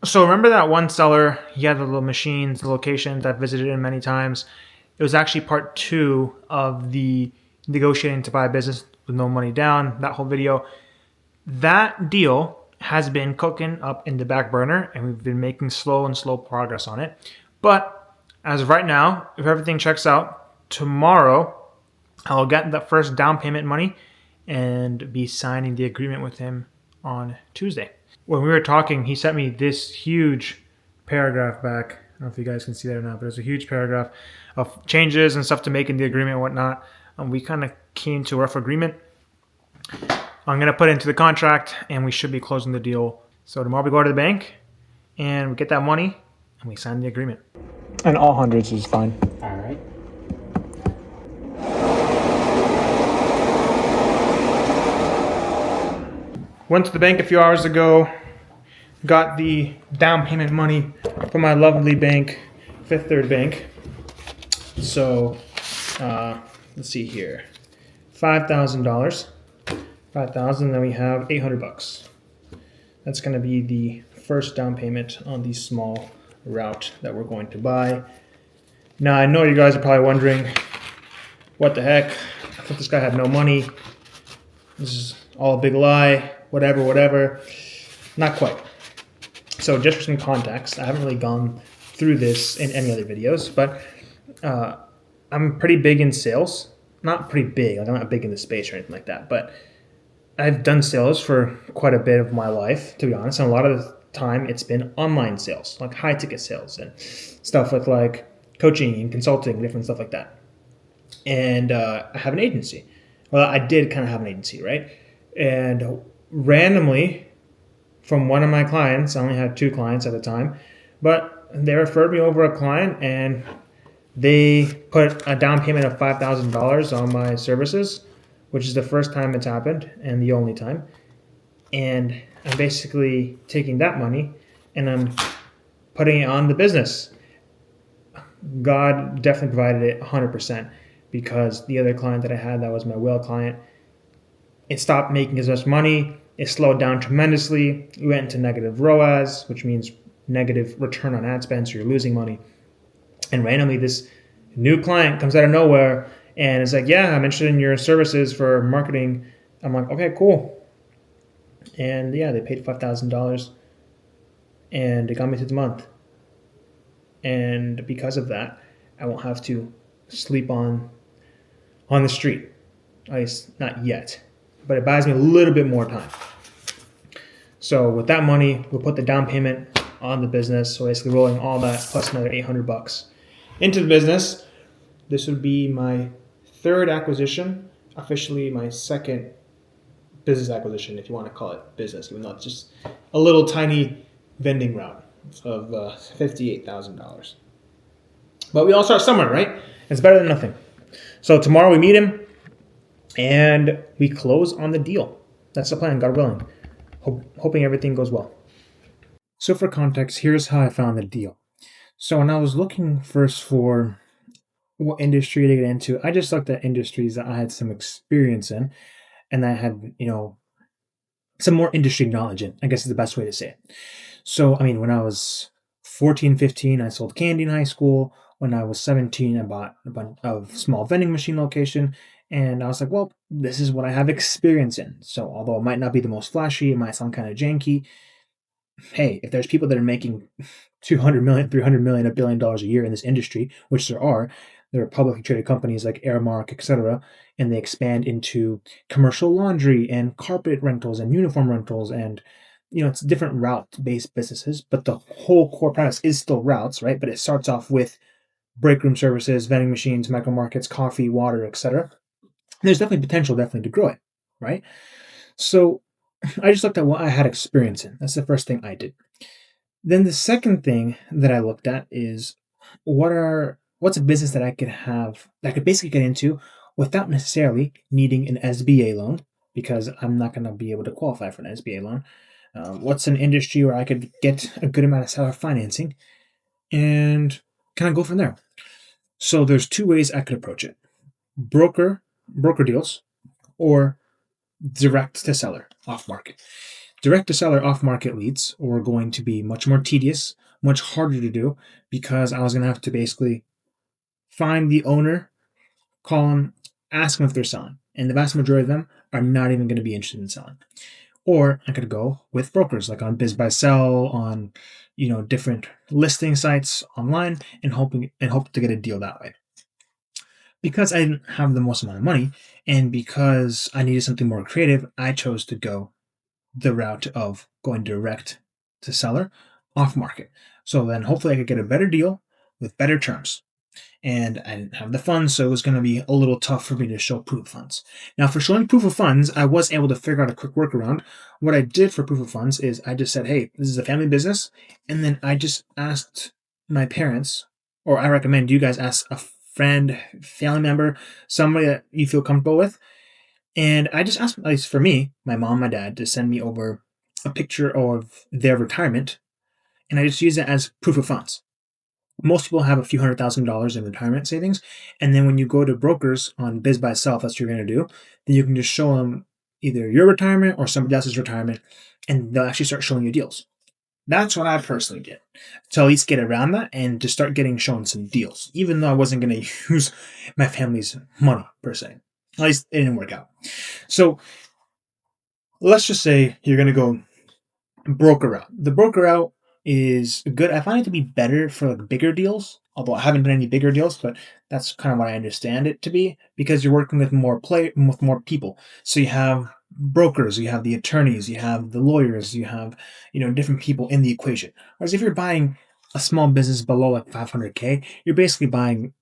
So remember that one seller, he had the little machines, the locations, I've visited him many times. It was actually part two of the negotiating to buy a business with no money down, that whole video. That deal has been cooking up in the back burner, and we've been making slow progress on it. But as of right now, if everything checks out, tomorrow I'll get the first down payment money and be signing the agreement with him on Tuesday. When we were talking, he sent me this huge paragraph back. I don't know if you guys can see that or not, but it's a huge paragraph of changes and stuff to make in the agreement and whatnot. And we kind of came to a rough agreement. I'm going to put it into the contract, and we should be closing the deal. So tomorrow we go to the bank, and we get that money, and we sign the agreement. And all hundreds is fine. All right. Went to the bank a few hours ago, got the down payment money from my lovely bank, Fifth Third Bank. So, let's see here, $5,000. 5,000. Then we have $800. That's going to be the first down payment on the small route that we're going to buy. Now I know you guys are probably wondering, what the heck? I thought this guy had no money. This is all a big lie. Whatever. Not quite. So just for some context, I haven't really gone through this in any other videos, but I'm pretty big in sales. Not pretty big, like I'm not big in the space or anything like that, but I've done sales for quite a bit of my life, to be honest, and a lot of the time it's been online sales, like high ticket sales and stuff with like coaching and consulting, different stuff like that. And I have an agency. Well, I did kind of have an agency, right? And randomly, from one of my clients, I only had 2 clients at the time, but they referred me over a client, and they put a down payment of $5,000 on my services, which is the first time it's happened and the only time. And I'm basically taking that money and I'm putting it on the business. God definitely provided it 100%, because the other client that I had, that was my whale client, it stopped making as much money. It slowed down tremendously. We went into negative ROAS, which means negative return on ad spend, so you're losing money. And randomly, this new client comes out of nowhere and it's like, yeah, I'm interested in your services for marketing. I'm like, okay, cool. And yeah, they paid $5,000 and it got me through the month. And because of that, I won't have to sleep on the street. At least not yet. But it buys me a little bit more time. So with that money, we'll put the down payment on the business. So basically rolling all that plus another $800 into the business. This would be my 3rd acquisition, officially my 2nd business acquisition, if you want to call it business, even though it's just a little tiny vending route of $58,000. But we all start somewhere, right? It's better than nothing. So tomorrow we meet him and we close on the deal. That's the plan, God willing. Hoping everything goes well. So for context, here's how I found the deal. So when I was looking first for what industry to get into, I just looked at industries that I had some experience in and that I had, some more industry knowledge in, I guess is the best way to say it. So, when I was 14, 15, I sold candy in high school. When I was 17, I bought a bunch of small vending machine location. And I was like, well, this is what I have experience in. So although it might not be the most flashy, it might sound kind of janky. Hey, if there's people that are making 200 million, 300 million, $1 billion a year in this industry, which there are publicly traded companies like Airmark, etc., and they expand into commercial laundry and carpet rentals and uniform rentals, and it's different route-based businesses, but the whole core premise is still routes, right? But it starts off with break room services, vending machines, micro markets, coffee, water, etc. There's definitely potential, to grow it, right? So I just looked at what I had experience in. That's the first thing I did. Then the second thing that I looked at is what's a business that I could have, that I could basically get into without necessarily needing an SBA loan, because I'm not going to be able to qualify for an SBA loan. What's an industry where I could get a good amount of seller financing and kind of go from there. So there's 2 ways I could approach it. Broker deals or direct to seller, off market. Direct to seller off market leads were going to be much more tedious, much harder to do because I was going to have to basically find the owner, call them, ask them if they're selling. And the vast majority of them are not even going to be interested in selling. Or I could go with brokers like on Biz by Sell, on different listing sites online, and hope to get a deal that way. Because I didn't have the most amount of money, and because I needed something more creative, I chose to go the route of going direct to seller off market. So then hopefully I could get a better deal with better terms. And I didn't have the funds, so it was going to be a little tough for me to show proof of funds. Now, for showing proof of funds, I was able to figure out a quick workaround. What I did for proof of funds is I just said, hey, this is a family business. And then I just asked my parents, or I recommend you guys ask a friend, family member, somebody that you feel comfortable with. And I just asked, at least for me, my mom, my dad, to send me over a picture of their retirement. And I just use it as proof of funds. Most people have a few $100,000 in retirement savings. And then when you go to brokers on Biz by Self, that's what you're going to do, then you can just show them either your retirement or somebody else's retirement, and they'll actually start showing you deals. That's what I personally did to at least get around that and to start getting shown some deals, even though I wasn't going to use my family's money per se. At least it didn't work out. So let's just say you're going to go broker route. The broker route is good. I find it to be better for like bigger deals, although I haven't done any bigger deals, but that's kind of what I understand it to be because you're working with more people. So you have brokers, you have the attorneys, you have the lawyers, you have different people in the equation. Whereas if you're buying a small business below like 500K, you're basically buying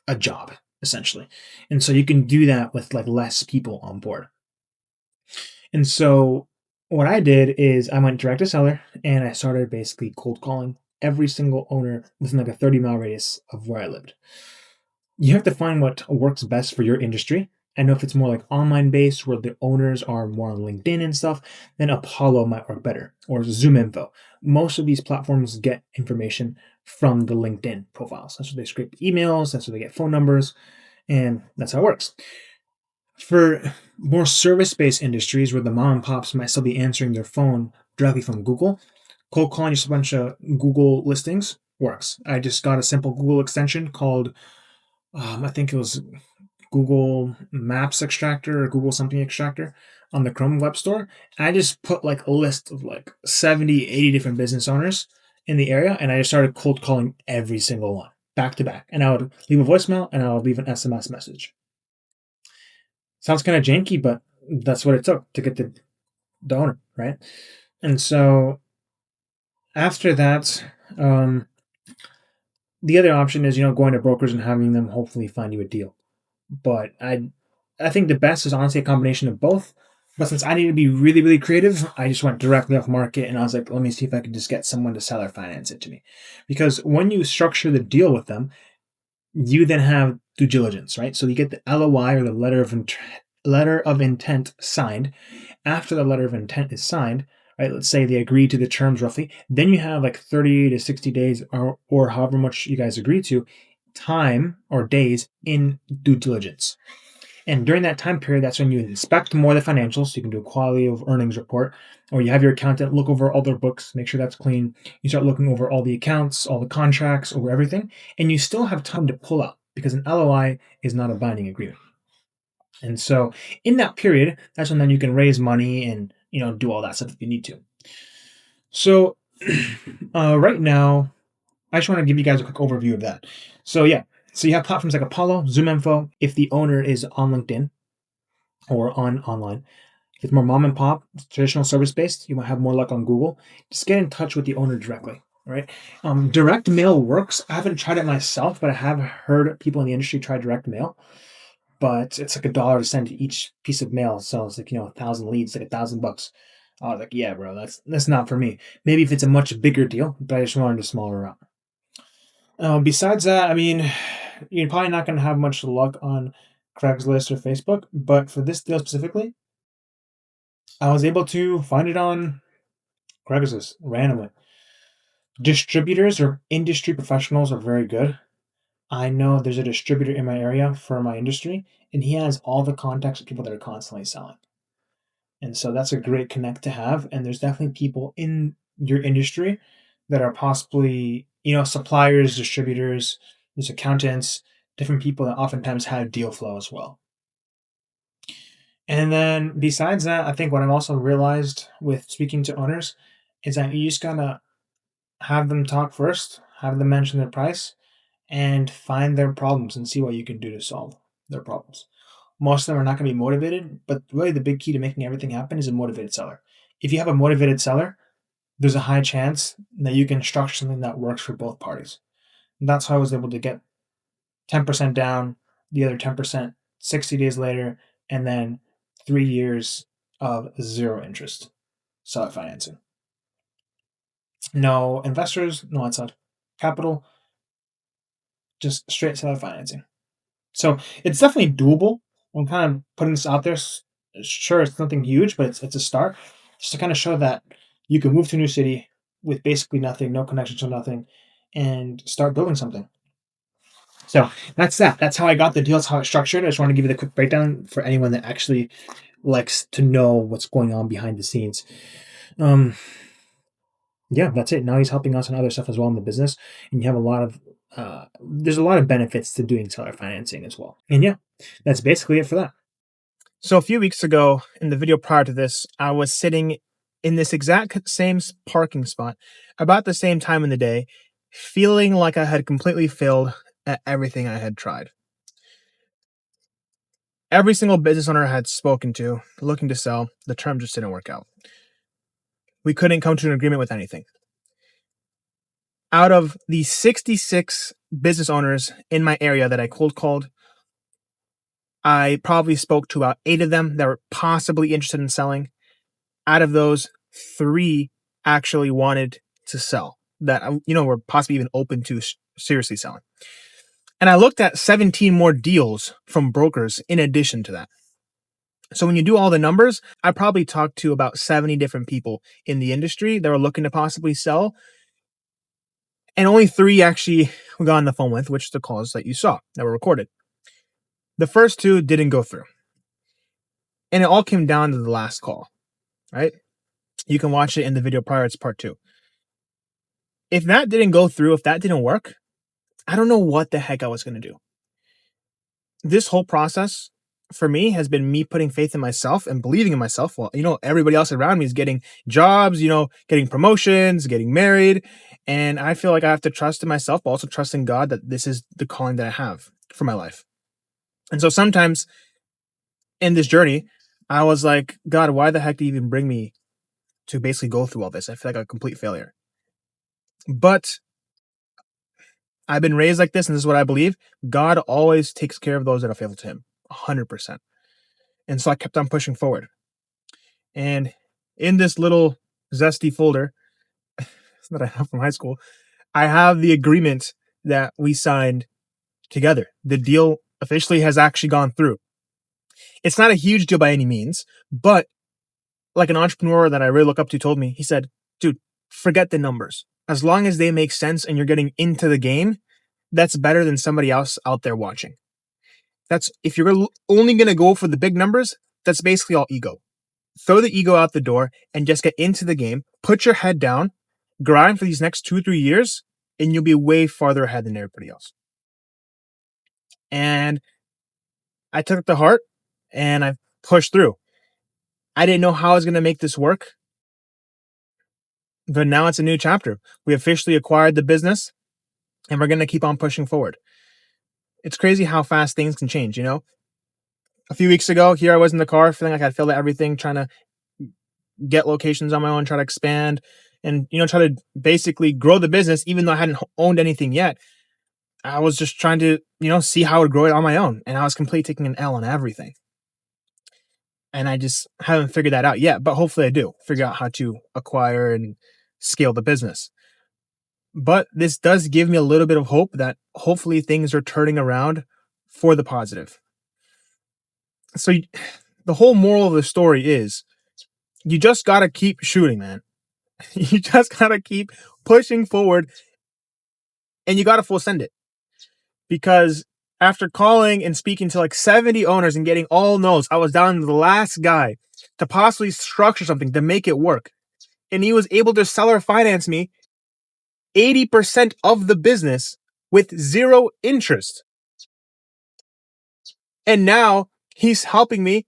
a job essentially, and so you can do that with like less people on board. And so what I did is I went direct to seller and I started basically cold calling every single owner within like a 30-mile radius of where I lived. You have to find what works best for your industry. I know if it's more like online based where the owners are more on LinkedIn and stuff, then Apollo might work better or Zoom Info. Most of these platforms get information from the LinkedIn profiles. That's where they scrape emails, that's where they get phone numbers, and that's how it works. For more service-based industries where the mom and pops might still be answering their phone directly from Google, cold calling just a bunch of Google listings works. I just got a simple Google extension called, I think it was Google Maps Extractor or Google something extractor on the Chrome Web Store. I just put like a list of like 70, 80 different business owners in the area, and I just started cold calling every single one back to back. And I would leave a voicemail and I would leave an SMS message. Sounds kind of janky, but that's what it took to get the owner, right? And so after that, the other option is going to brokers and having them hopefully find you a deal. But I think the best is honestly a combination of both. But since I need to be really, really creative, I just went directly off market and I was like, let me see if I can just get someone to seller finance it to me. Because when you structure the deal with them, you then have due diligence, right? So you get the LOI or the letter of intent signed. After the letter of intent is signed, right? Let's say they agree to the terms roughly. Then you have like 30 to 60 days or however much you guys agree to time or days in due diligence. And during that time period, that's when you inspect more of the financials. So you can do a quality of earnings report, or you have your accountant look over all their books, make sure that's clean. You start looking over all the accounts, all the contracts, over everything, and you still have time to pull out because an LOI is not a binding agreement. And so in that period, that's when then you can raise money and do all that stuff if you need to. So right now, I just want to give you guys a quick overview of that. So yeah, so you have platforms like Apollo, Zoom Info. If the owner is on LinkedIn or on online, if it's more mom and pop, traditional service based, you might have more luck on Google. Just get in touch with the owner directly. All right. Direct mail works. I haven't tried it myself, but I have heard people in the industry try direct mail. But it's like $1 to send each piece of mail. So it's like 1,000 leads, like $1,000. I was like, yeah, bro, that's not for me. Maybe if it's a much bigger deal, but I just wanted a smaller route. Besides that, I mean, you're probably not going to have much luck on Craigslist or Facebook, but for this deal specifically, I was able to find it on Craigslist randomly. Distributors or industry professionals are very good. I know there's a distributor in my area for my industry, and he has all the contacts of people that are constantly selling. And so that's a great connect to have. And there's definitely people in your industry that are possibly, suppliers, distributors, there's accountants, different people that oftentimes have deal flow as well. And then besides that, I think what I've also realized with speaking to owners is that you just gotta have them talk first, have them mention their price, and find their problems and see what you can do to solve their problems. Most of them are not going to be motivated, but really the big key to making everything happen is a motivated seller. If you have a motivated seller, there's a high chance that you can structure something that works for both parties. And that's how I was able to get 10% down, the other 10% 60 days later, and then 3 years of zero interest seller financing. No investors, no outside capital, just straight seller financing. So it's definitely doable. I'm kind of putting this out there. Sure, it's nothing huge, but it's a start, just to kind of show that you can move to a new city with basically nothing, no connections to nothing, and start building something. So that's that. That's how I got the deal. That's how it's structured. I just want to give you the quick breakdown for anyone that actually likes to know what's going on behind the scenes. Um, yeah, that's it. Now he's helping us on other stuff as well in the business, and you have a lot of there's a lot of benefits to doing seller financing as well. And yeah, that's basically it for that. So a few weeks ago, in the video prior to this, I was sitting in this exact same parking spot about the same time in the day, feeling like I had completely failed at everything I had tried. Every single business owner I had spoken to, looking to sell, the terms just didn't work out. We couldn't come to an agreement with anything. Out of the 66 business owners in my area that I cold called, I probably spoke to about 8 of them that were possibly interested in selling. Out of those, 3 actually wanted to sell, that were possibly even open to seriously selling. And I looked at 17 more deals from brokers in addition to that. So when you do all the numbers, I probably talked to about 70 different people in the industry that were looking to possibly sell. And only 3 actually we got on the phone with, which are the calls that you saw that were recorded. The first 2 didn't go through. And it all came down to the last call, right? You can watch it in the video prior. It's part 2. If that didn't go through, if that didn't work, I don't know what the heck I was going to do. This whole process for me has been me putting faith in myself and believing in myself. Well, everybody else around me is getting jobs, getting promotions, getting married. And I feel like I have to trust in myself, but also trust in God that this is the calling that I have for my life. And so sometimes in this journey, I was like, God, why the heck do you even bring me to basically go through all this? I feel like a complete failure. But I've been raised like this, and this is what I believe. God always takes care of those that are faithful to him, 100%. And so I kept on pushing forward. And in this little zesty folder that I have from high school, I have the agreement that we signed together. The deal officially has actually gone through. It's not a huge deal by any means, but like an entrepreneur that I really look up to told me, he said, dude, forget the numbers. As long as they make sense and you're getting into the game, that's better than somebody else out there watching. If you're only going to go for the big numbers, that's basically all ego. Throw the ego out the door and just get into the game. Put your head down, grind for these next 2-3 years, and you'll be way farther ahead than everybody else. And I took it to heart and I pushed through. I didn't know how I was going to make this work, but now it's a new chapter. We officially acquired the business and we're going to keep on pushing forward. It's crazy how fast things can change, A few weeks ago, here I was in the car feeling like I'd failed at everything, trying to get locations on my own, try to expand and, try to basically grow the business, even though I hadn't owned anything yet. I was just trying to, see how I would grow it on my own. And I was completely taking an L on everything. And I just haven't figured that out yet, but hopefully I do figure out how to acquire and scale the business. But this does give me a little bit of hope that hopefully things are turning around for the positive. So the whole moral of the story is you just got to keep shooting, man. You just got to keep pushing forward and you got to full send it. Because after calling and speaking to like 70 owners and getting all no's, I was down to the last guy to possibly structure something to make it work. And he was able to seller finance me 80% of the business with zero interest. And now he's helping me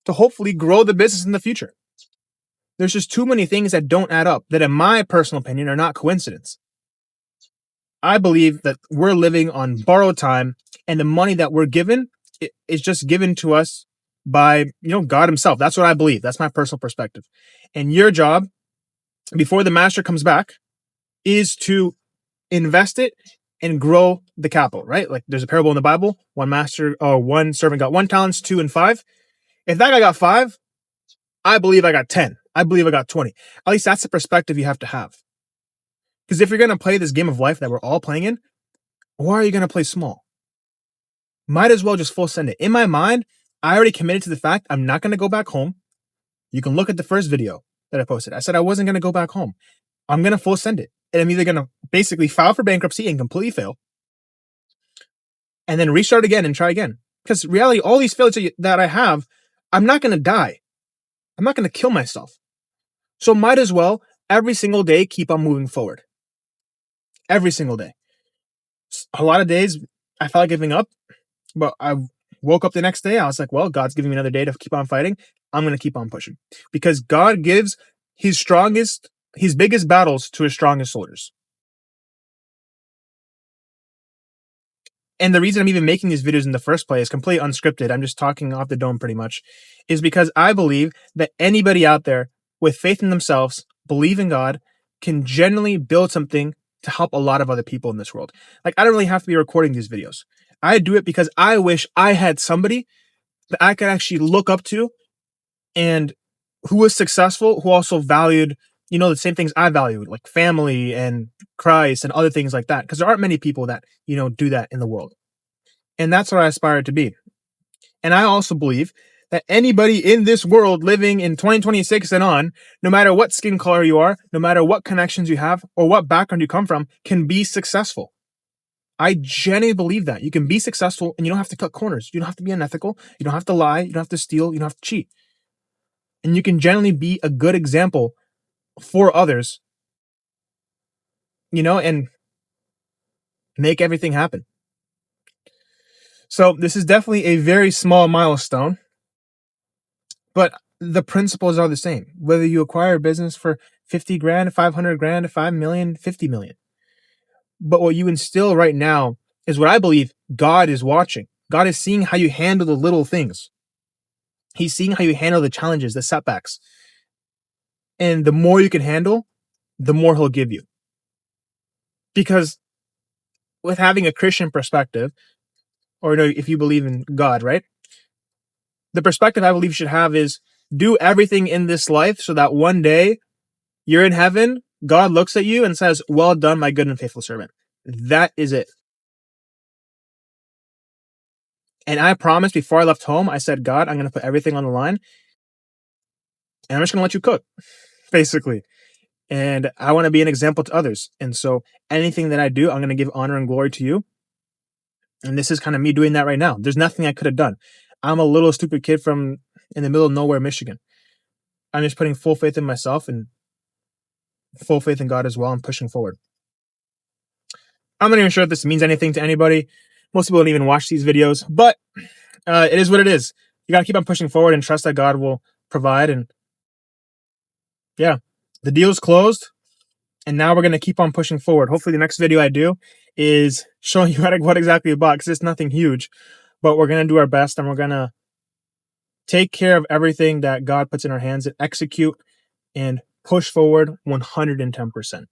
to hopefully grow the business in the future. There's just too many things that don't add up that, in my personal opinion, are not coincidence. I believe that we're living on borrowed time, and the money that we're given is just given to us by, God himself. That's what I believe. That's my personal perspective. And your job before the master comes back is to invest it and grow the capital, right? Like there's a parable in the Bible, one servant got 1 talent, 2 and 5. If that guy got 5, I believe I got 10. I believe I got 20. At least that's the perspective you have to have. Because if you're going to play this game of life that we're all playing in, why are you going to play small? Might as well just full send it. In my mind, I already committed to the fact I'm not going to go back home. You can look at the first video that I posted. I said I wasn't going to go back home. I'm going to full send it. And I'm either going to basically file for bankruptcy and completely fail, and then restart again and try again. Because reality, all these failures that I have, I'm not going to die. I'm not going to kill myself. So might as well every single day keep on moving forward. Every single day. A lot of days I felt like giving up, but I woke up the next day. I was like, well, God's giving me another day to keep on fighting. I'm going to keep on pushing, because God gives his biggest battles to his strongest soldiers. And the reason I'm even making these videos in the first place, completely unscripted, I'm just talking off the dome pretty much, is because I believe that anybody out there with faith in themselves, believe in God, can genuinely build something to help a lot of other people in this world. Like, I don't really have to be recording these videos. I do it because I wish I had somebody that I could actually look up to and who was successful, who also valued, the same things I valued, like family and Christ and other things like that. Because there aren't many people that, do that in the world. And that's what I aspire to be. And I also believe that anybody in this world living in 2026 and on, no matter what skin color you are, no matter what connections you have or what background you come from, can be successful. I genuinely believe that. You can be successful and you don't have to cut corners. You don't have to be unethical. You don't have to lie. You don't have to steal. You don't have to cheat. And you can generally be a good example for others, and make everything happen. So this is definitely a very small milestone, but the principles are the same. Whether you acquire a business for 50 grand, 500 grand, 5 million, 50 million. But what you instill right now is what I believe God is watching. God is seeing how you handle the little things. He's seeing how you handle the challenges, the setbacks. And the more you can handle, the more he'll give you. Because with having a Christian perspective, or if you believe in God, right? The perspective I believe you should have is do everything in this life so that one day you're in heaven, God looks at you and says, well done, my good and faithful servant. That is it. And I promised before I left home, I said, God, I'm going to put everything on the line and I'm just going to let you cook, basically. And I want to be an example to others. And so anything that I do, I'm going to give honor and glory to you. And this is kind of me doing that right now. There's nothing I could have done. I'm a little stupid kid from in the middle of nowhere, Michigan. I'm just putting full faith in myself and full faith in God as well and pushing forward. I'm not even sure if this means anything to anybody. Most people don't even watch these videos, but it is what it is. You got to keep on pushing forward and trust that God will provide. And yeah, the deal's closed. And now we're going to keep on pushing forward. Hopefully the next video I do is showing you what exactly we bought, because it's nothing huge, but we're going to do our best and we're going to take care of everything that God puts in our hands and execute and push forward 110%.